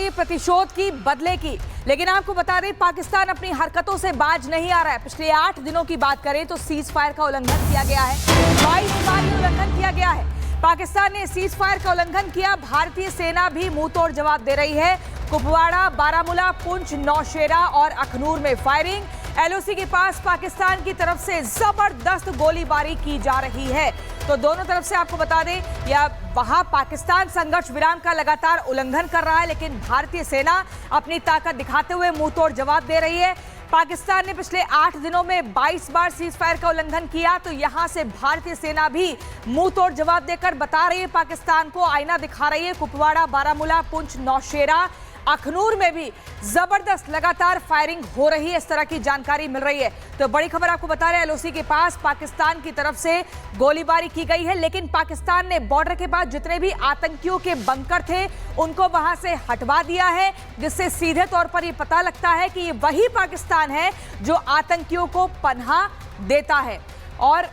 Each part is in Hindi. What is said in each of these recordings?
रही है प्रतिशोध की, बदले की। लेकिन आपको बता दें, पाकिस्तान अपनी हरकतों से बाज नहीं आ रहा है। पिछले 8 दिनों की बात करें तो सीज फायर का उल्लंघन किया गया है, 22 बार ये उल्लंघन किया गया है। पाकिस्तान ने सीज फायर का उल्लंघन किया, भारतीय सेना भी मुंह तोड़ जवाब दे रही है। कुपवाड़ा, बारामूला, पुंछ, नौशेरा और अखनूर में फायरिंग। एलओसी के पास पाकिस्तान की तरफ से जबरदस्त गोलीबारी की जा रही है। तो दोनों तरफ से आपको बता दें, या वहां पाकिस्तान संघर्ष विराम का लगातार उल्लंघन कर रहा है, लेकिन भारतीय सेना अपनी ताकत दिखाते हुए मुंह तोड़ जवाब दे रही है। पाकिस्तान ने पिछले 8 दिनों में 22 बार सीज फायर का उल्लंघन किया, तो यहां से भारतीय सेना भी मुंह तोड़ जवाब देकर बता रही है, पाकिस्तान को आईना दिखा रही है। कुपवाड़ा, बारामूला, पुंछ, नौशेरा, अखनूर में भी जबरदस्त लगातार फायरिंग हो रही है, इस तरह की जानकारी मिल रही है। तो बड़ी खबर आपको बता रहे हैं, एलओसी के पास पाकिस्तान की तरफ से गोलीबारी की गई है, लेकिन पाकिस्तान ने बॉर्डर के पास जितने भी आतंकियों के बंकर थे उनको वहां से हटवा दिया है, जिससे सीधे तौर पर यह पता लगता है कि ये वही पाकिस्तान है जो आतंकियों को पनाह देता है। और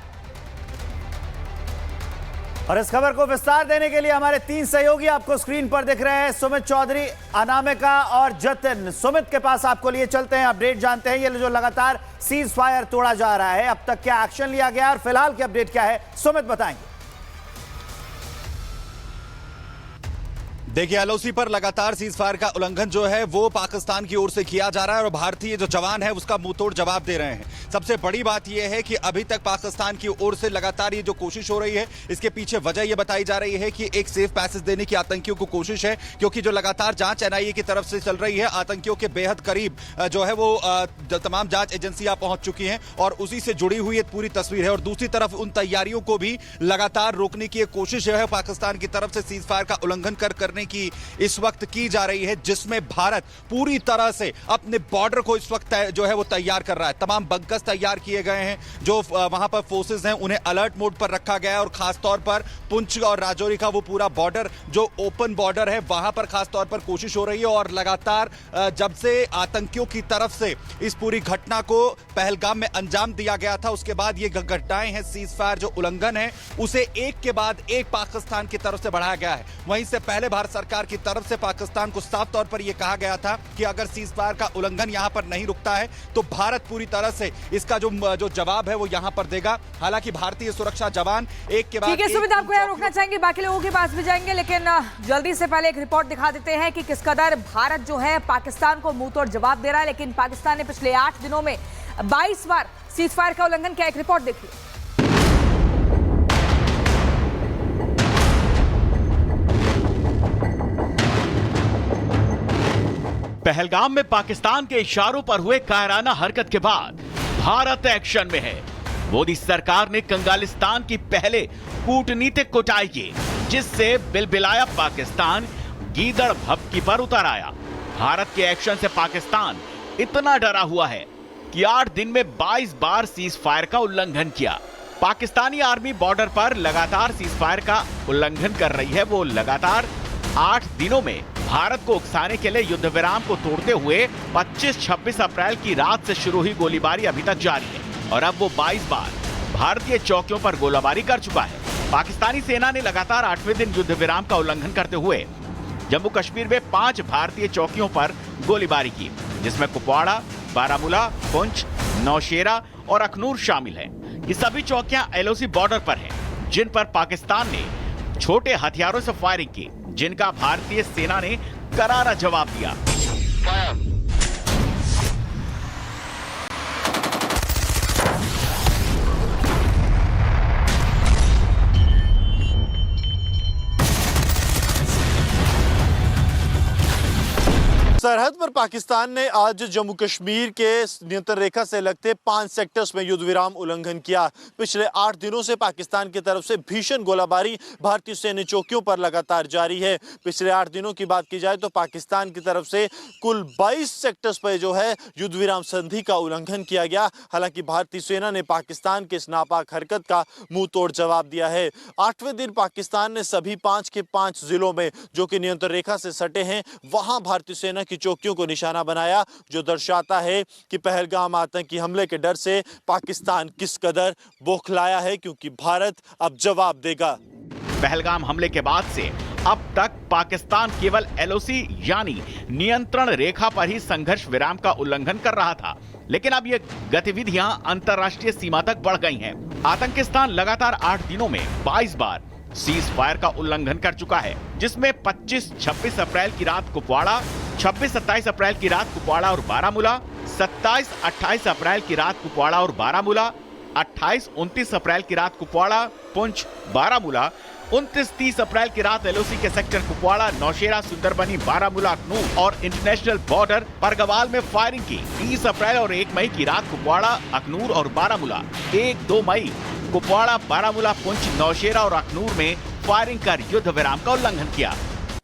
इस खबर को विस्तार देने के लिए हमारे 3 सहयोगी आपको स्क्रीन पर दिख रहे हैं, सुमित चौधरी, अनामिका और जतिन। सुमित के पास आपको लिए चलते हैं, अपडेट जानते हैं। ये जो लगातार सीज फायर तोड़ा जा रहा है, अब तक क्या एक्शन लिया गया और फिलहाल की अपडेट क्या है, सुमित बताएंगे। देखिए, एलओसी पर लगातार सीज फायर का उल्लंघन जो है वो पाकिस्तान की ओर से किया जा रहा है और भारतीय जो जवान है उसका मुंहतोड़ जवाब दे रहे हैं। सबसे बड़ी बात यह है कि अभी तक पाकिस्तान की ओर से लगातार ये जो कोशिश हो रही है, इसके पीछे वजह यह बताई जा रही है कि एक सेफ पैसेज देने की आतंकियों को कोशिश है, क्योंकि जो लगातार जांच एनआईए की तरफ से चल रही है, आतंकियों के बेहद करीब जो है वो तमाम जांच एजेंसियां पहुंच चुकी हैं और उसी से जुड़ी हुई एक पूरी तस्वीर है। और दूसरी तरफ उन तैयारियों को भी लगातार रोकने की एक कोशिश है पाकिस्तान की तरफ से सीज फायर का उल्लंघन करने की इस वक्त की जा रही है, जिसमें भारत पूरी तरह से अपने बॉर्डर को इस वक्त जो है वो तैयार कर रहा है। तमाम बंकर्स तैयार किए गए हैं, जो वहां पर फोर्सेस हैं उन्हें अलर्ट मोड पर रखा गया है और खासतौर पर पुंछ और राजौरी का वो पूरा बॉर्डर जो ओपन बॉर्डर है वहां पर खासतौर पर कोशिश हो रही है। और लगातार जब से आतंकियों की तरफ से इस पूरी घटना को पहलगाम में अंजाम दिया गया था, उसके बाद ये घटनाएं हैं, सीज फायर जो उल्लंघन है उसे एक के बाद एक पाकिस्तान की तरफ से बढ़ाया गया है। वहीं से पहले भारत सरकार की तरफ से पाकिस्तान को साफ तौर पर यह कहा गया था कि अगर सीज फायर का उल्लंघन यहां पर नहीं रुकता है तो भारत पूरी तरह से इसका जो जवाब है वो यहां पर देगा। हालांकि भारतीय सुरक्षा जवान एक के बाद ठीक है सुमित, आपको यहां रोकना चाहेंगे, बाकी लोगों के पास भी जाएंगे, लेकिन जल्दी से पहले एक रिपोर्ट दिखा देते हैं कि किस कदर भारत जो है पाकिस्तान को मुंह तोड़ जवाब दे रहा है। लेकिन पाकिस्तान ने पिछले 8 दिनों में 22 बार सीज फायर का उल्लंघन किया। एक रिपोर्ट देखिए। पहलगाम में पाकिस्तान के इशारों पर हुए कायराना हरकत के बाद भारत एक्शन में है। मोदी सरकार ने कंगालिस्तान की पहले कूटनीतिक कुटाई की, जिससे बिलबिलाया पाकिस्तान गीदड़ भभकी पर उतर आया। भारत के एक्शन से पाकिस्तान इतना डरा हुआ है कि 8 दिन में 22 बार सीज फायर का उल्लंघन किया। पाकिस्तानी आर्मी बॉर्डर पर लगातार सीज फायर का उल्लंघन कर रही है। वो लगातार 8 दिनों में भारत को उकसाने के लिए युद्ध विराम को तोड़ते हुए 25-26 अप्रैल की रात से शुरू हुई गोलीबारी अभी तक जारी है और अब वो 22 बार भारतीय चौकियों पर गोलीबारी कर चुका है। पाकिस्तानी सेना ने लगातार 8वें दिन युद्ध विराम का उल्लंघन करते हुए जम्मू कश्मीर में 5 भारतीय चौकियों पर गोलीबारी की, जिसमें कुपवाड़ा, बारामूला, पुंछ, नौशेरा और अखनूर शामिल हैं। ये सभी चौकियां एलओसी बॉर्डर पर हैं, जिन पर पाकिस्तान ने छोटे हथियारों से फायरिंग की, जिनका भारतीय सेना ने करारा जवाब दिया। सरहद पर पाकिस्तान ने आज जम्मू कश्मीर के नियंत्रण रेखा से लगते 5 सेक्टर्स में युद्ध विराम उल्लंघन किया। पिछले 8 दिनों से पाकिस्तान की तरफ से भीषण गोलाबारी भारतीय सैन्य चौकियों पर लगातार जारी है। पिछले 8 दिनों की बात की जाए तो पाकिस्तान की तरफ से कुल 22 सेक्टर्स पर जो है युद्ध विराम संधि का उल्लंघन किया गया। हालांकि भारतीय सेना ने पाकिस्तान के इस नापाक हरकत का मुंह तोड़ जवाब दिया है। 8वें दिन पाकिस्तान ने सभी 5 के 5 जिलों में जो कि नियंत्रण रेखा से सटे हैं वहां भारतीय सेना की चौकियों को निशाना बनाया, जो दर्शाता है कि पहलगाम आतंकी हमले के डर से पाकिस्तान किस कदर बौखलाया है, क्योंकि भारत अब जवाब देगा। पहलगाम हमले के बाद से अब तक पाकिस्तान केवल एलओसी यानी नियंत्रण रेखा पर ही संघर्ष विराम का उल्लंघन कर रहा था, लेकिन अब ये गतिविधियां अंतर्राष्ट्रीय सीमा तक बढ़ गई हैं। आतंकिस्तान लगातार 8 दिनों में 22 बार सीज फायर का उल्लंघन कर चुका है, जिसमें 25-26 अप्रैल की रात कुपवाड़ा, 26-27 अप्रैल की रात कुपवाड़ा और बारामूला, 27-28 अप्रैल की रात कुपवाड़ा और बारामूला, 28-29 अप्रैल की रात कुपवाड़ा, पुंछ, बारामूला, 29-30 अप्रैल की रात एलओसी के सेक्टर कुपवाड़ा, नौशेरा, सुंदरबनी, बारामूला, अखनूर और इंटरनेशनल बॉर्डर परगवाल में फायरिंग की। 30 अप्रैल और 1 मई की रात कुपवाड़ा, अखनूर और बारामूला, 1-2 मई कुपवाड़ा, बारामूला, पुंछ, नौशेरा और अखनूर में फायरिंग कर युद्ध विराम का उल्लंघन किया।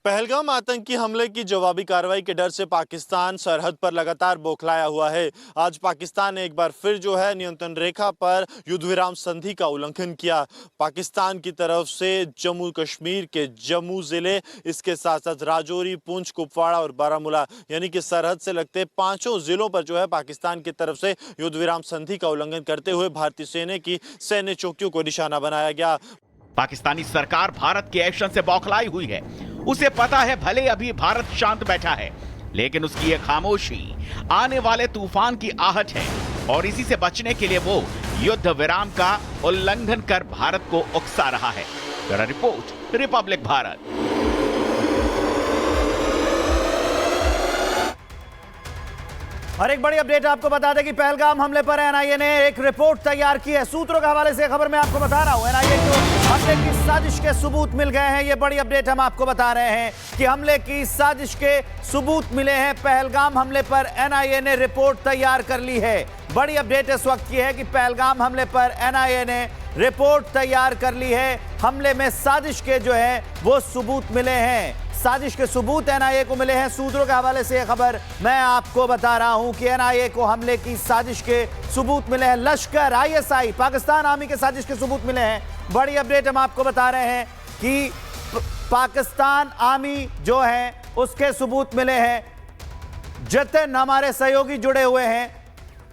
पहलगाम आतंकी हमले की जवाबी कार्रवाई के डर से पाकिस्तान सरहद पर लगातार बौखलाया हुआ है। आज पाकिस्तान ने एक बार फिर जो है नियंत्रण रेखा पर युद्ध विराम संधि का उल्लंघन किया। पाकिस्तान की तरफ से जम्मू कश्मीर के जम्मू जिले, इसके साथ साथ राजौरी, पुंछ, कुपवाड़ा और बारामूला यानी कि सरहद से लगते 5 जिलों पर जो है पाकिस्तान की तरफ से युद्ध विराम संधि का उल्लंघन करते हुए भारतीय सेना की सैन्य चौकियों को निशाना बनाया गया। पाकिस्तानी सरकार भारत के एक्शन से बौखलाई हुई है। उसे पता है भले अभी भारत शांत बैठा है, लेकिन उसकी ये खामोशी आने वाले तूफान की आहट है और इसी से बचने के लिए वो युद्ध विराम का उल्लंघन कर भारत को उकसा रहा है। Bureau report, Republic Bharat. और एक बड़ी अपडेट आपको बता दें कि पहलगाम हमले पर एनआईए ने एक रिपोर्ट तैयार की है। सूत्रों के हवाले से खबर मैं आपको बता रहा हूं, एनआईए को हमले की साजिश के सबूत मिल गए हैं। ये बड़ी अपडेट हम आपको बता रहे हैं कि हमले की साजिश के सबूत मिले हैं। पहलगाम हमले पर एनआईए ने रिपोर्ट तैयार कर ली है। बड़ी अपडेट इस वक्त की है कि पहलगाम हमले पर एनआईए ने रिपोर्ट तैयार कर ली है। हमले में साजिश के जो है वो सबूत मिले हैं। साजिश के सबूत एनआईए को मिले हैं। सूत्रों के हवाले से यह खबर मैं आपको बता रहा हूं कि एनआईए को हमले की साजिश के सबूत मिले हैं। लश्कर, आईएसआई, पाकिस्तान आर्मी के साजिश के सबूत मिले हैं। बड़ी अपडेट हम आपको बता रहे हैं कि पाकिस्तान आर्मी जो है उसके सबूत मिले हैं। जतिन हमारे सहयोगी जुड़े हुए हैं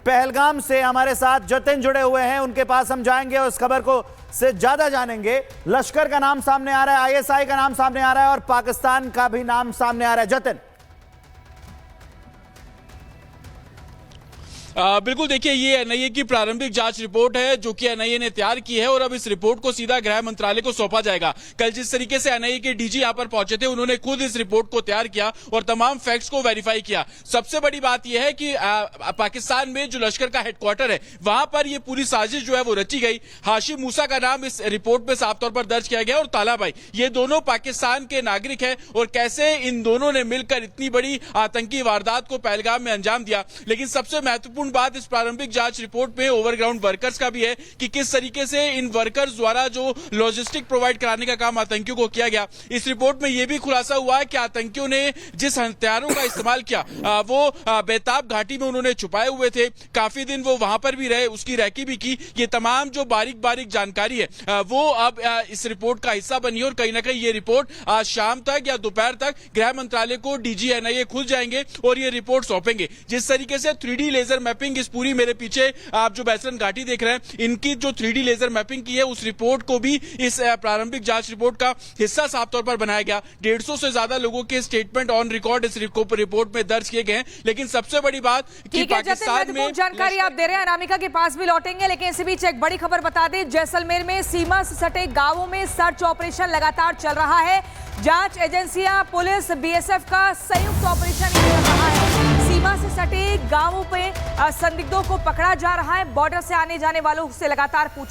पहलगाम से, हमारे साथ जतिन जुड़े हुए हैं, उनके पास हम जाएंगे और इस खबर को से ज्यादा जानेंगे। लश्कर का नाम सामने आ रहा है, आईएसआई का नाम सामने आ रहा है और पाकिस्तान का भी नाम सामने आ रहा है। जतिन, बिल्कुल, देखिए ये एनआईए की प्रारंभिक जांच रिपोर्ट है जो कि एनआईए ने तैयार की है और अब इस रिपोर्ट को सीधा गृह मंत्रालय को सौंपा जाएगा। कल जिस तरीके से एनआईए के डीजी यहां पर पहुंचे थे, उन्होंने खुद इस रिपोर्ट को तैयार किया और तमाम फैक्ट्स को वेरीफाई किया। सबसे बड़ी बात यह है कि पाकिस्तान में जो लश्कर का हेडक्वार्टर है वहां पर यह पूरी साजिश जो है वो रची गई। हाशिम मूसा का नाम इस रिपोर्ट में साफ तौर पर दर्ज किया गया और तालाबाई, ये दोनों पाकिस्तान के नागरिक है और कैसे इन दोनों ने मिलकर इतनी बड़ी आतंकी वारदात को पहलगाम में अंजाम दिया। लेकिन सबसे महत्वपूर्ण बात इस प्रारंभिक जांच रिपोर्ट में ओवरग्राउंड वर्कर्स का भी है कि किस तरीके से इन वर्कर्स द्वारा जो लॉजिस्टिक प्रोवाइड कराने का काम आतंकियों को किया गया। इस रिपोर्ट में यह भी खुलासा हुआ है कि आतंकियों ने जिस हथियारों का इस्तेमाल किया वो बेताब घाटी में उन्होंने छुपाए हुए थे। काफी दिन वो वहां पर भी रहे, उसकी रैकी भी की। ये तमाम जो बारीक बारीक जानकारी है वो अब इस रिपोर्ट का हिस्सा बनी है और कहीं ना कहीं ये रिपोर्ट आज शाम तक या दोपहर तक गृह मंत्रालय को डीजी एनआईए खुल जाएंगे और ये रिपोर्ट सौंपेंगे। जिस तरीके से 3D लेजर मैपिंग इस पूरी मेरे पीछे आप जो बैसलन घाटी देख रहे हैं, इनकी जो 3D लेजर मैपिंग की है उस रिपोर्ट को भी इस प्रारंभिक जांच रिपोर्ट का हिस्सा साफ तौर पर बनाया गया। 150 से ज्यादा लोगों के स्टेटमेंट ऑन रिकॉर्ड इस रिपोर्ट में दर्ज किए गए हैं। लेकिन सबसे बड़ी बात कि पाकिस्तान में जानकारी आप दे रहे हैं, अनामिका के पास भी लौटेंगे, लेकिन इसी बीच एक बड़ी खबर बता दें, जैसलमेर में सीमा से सटे गांवों में सर्च ऑपरेशन लगातार चल रहा है। जांच एजेंसियां, पुलिस, बीएसएफ का संयुक्त ऑपरेशन चल रहा है। सीमा से सटे गांवों पे संदिग्धों को पकड़ा जा रहा है। बॉर्डर से आने जाने वालों से लगातार पूछ